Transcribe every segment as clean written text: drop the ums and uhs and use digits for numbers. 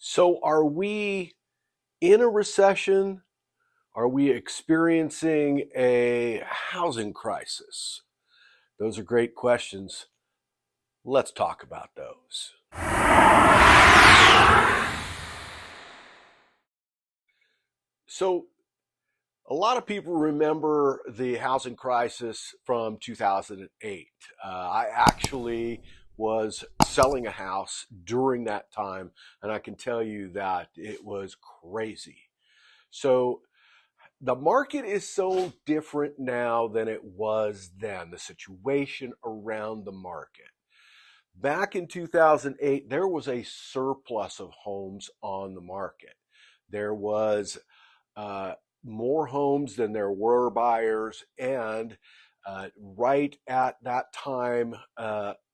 So, are we in a recession? Are we experiencing a housing crisis? Those are great questions. Let's talk about those. So, a lot of people remember the housing crisis from 2008. I actually was selling a house during that time, and I can tell you that it was crazy. So, the market is so different now than it was then, the situation around the market. Back in 2008, there was a surplus of homes on the market. There was uh, more homes than there were buyers, and right at that time,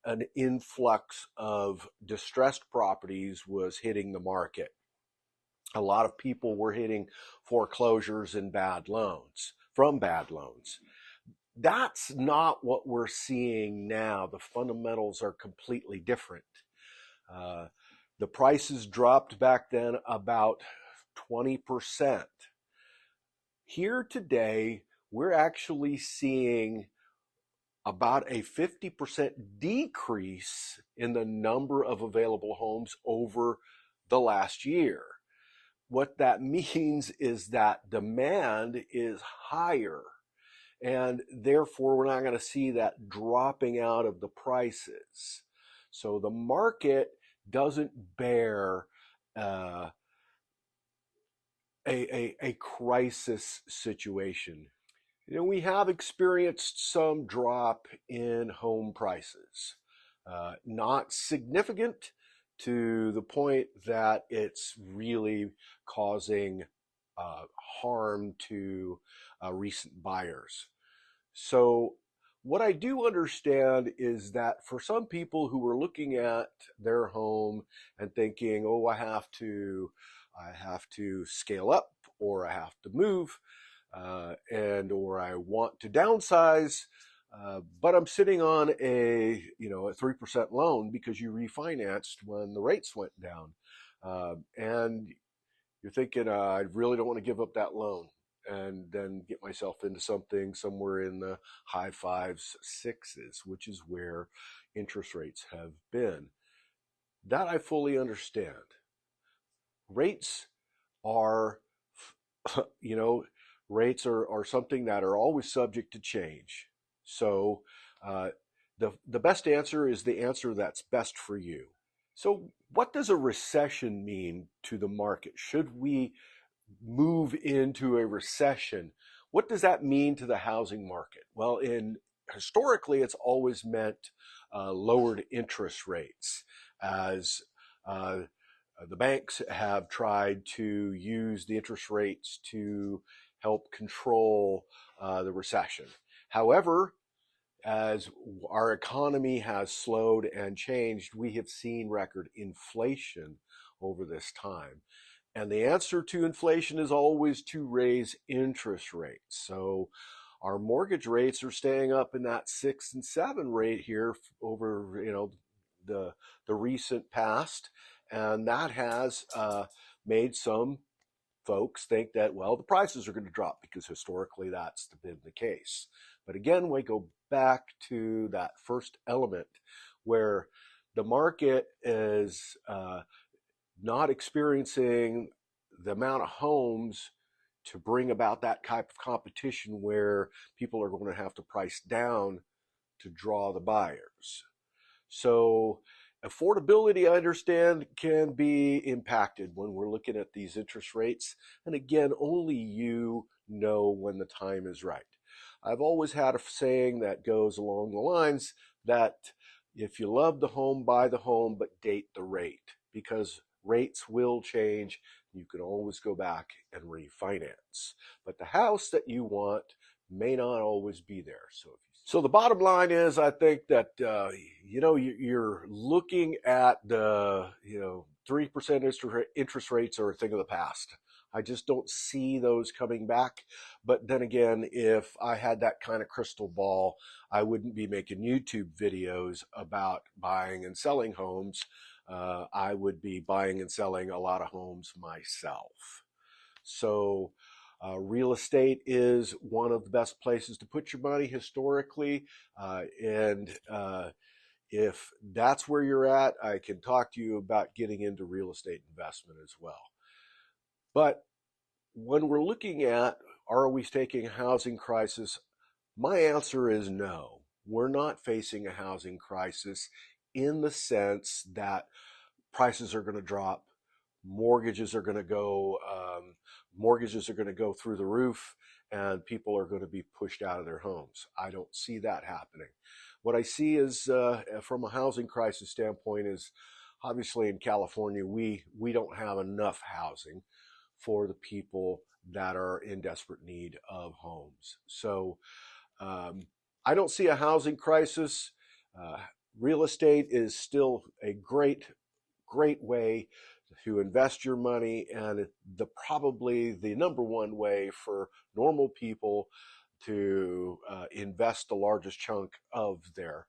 an influx of distressed properties was hitting the market. A lot of people were hitting foreclosures and bad loans from bad loans. That's not what we're seeing now. The fundamentals are completely different. Uh, the prices dropped back then about 20%. Here today, we're actually seeing about a 50% decrease in the number of available homes over the last year. What that means is that demand is higher, and therefore we're not going to see that dropping out of the prices. So the market doesn't bear a crisis situation. We have experienced some drop in home prices, not significant to the point that it's really causing harm to recent buyers. So, what I do understand is that for some people who are looking at their home and thinking, "Oh, I have to scale up, or I have to move, and or I want to downsize, but I'm sitting on a 3% loan because you refinanced when the rates went down, and you're thinking, I really don't want to give up that loan and then get myself into something somewhere in the high fives, sixes, which is where interest rates have been. That I fully understand. Rates are, you know, rates are something that are always subject to change. So uh, the best answer is the answer that's best for you. So what does a recession mean to the market? Should we move into a recession? What does that mean to the housing market? Well, in historically, it's always meant lowered interest rates as uh, the banks have tried to use the interest rates to help control the recession. However, as our economy has slowed and changed, we have seen record inflation over this time. And the answer to inflation is always to raise interest rates. So our mortgage rates are staying up in that 6 and 7 rate here over the recent past, and that has made some folks think that, well, the prices are going to drop because historically that's been the case. But again, we go back to that first element where the market is not experiencing the amount of homes to bring about that type of competition where people are going to have to price down to draw the buyers. So affordability, I understand, can be impacted when we're looking at these interest rates. And again, only you know when the time is right. I've always had a saying that goes along the lines that if you love the home, buy the home, but date the rate, because rates will change. You can always go back and refinance. But the house that you want may not always be there. So the bottom line is, I think that you're looking at the 3% interest rates are a thing of the past. I just don't see those coming back. But then again, if I had that kind of crystal ball, I wouldn't be making YouTube videos about buying and selling homes. I would be buying and selling a lot of homes myself. So real estate is one of the best places to put your money historically. And if that's where you're at, I can talk to you about getting into real estate investment as well. But when we're looking at, are we facing a housing crisis? My answer is no. We're not facing a housing crisis in the sense that prices are going to drop, mortgages are going to go, through the roof, and people are going to be pushed out of their homes. I don't see that happening. What I see is, from a housing crisis standpoint, is obviously in California we don't have enough housing for the people that are in desperate need of homes. So I don't see a housing crisis. Real estate is still a great way to invest your money, and probably the number one way for normal people to invest the largest chunk of their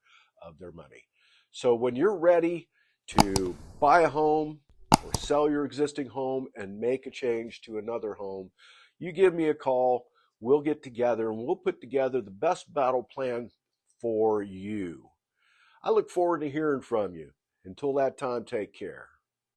money. So when you're ready to buy a home or sell your existing home and make a change to another home, you give me a call. We'll get together and we'll put together the best battle plan for you. I look forward to hearing from you. Until that time, take care.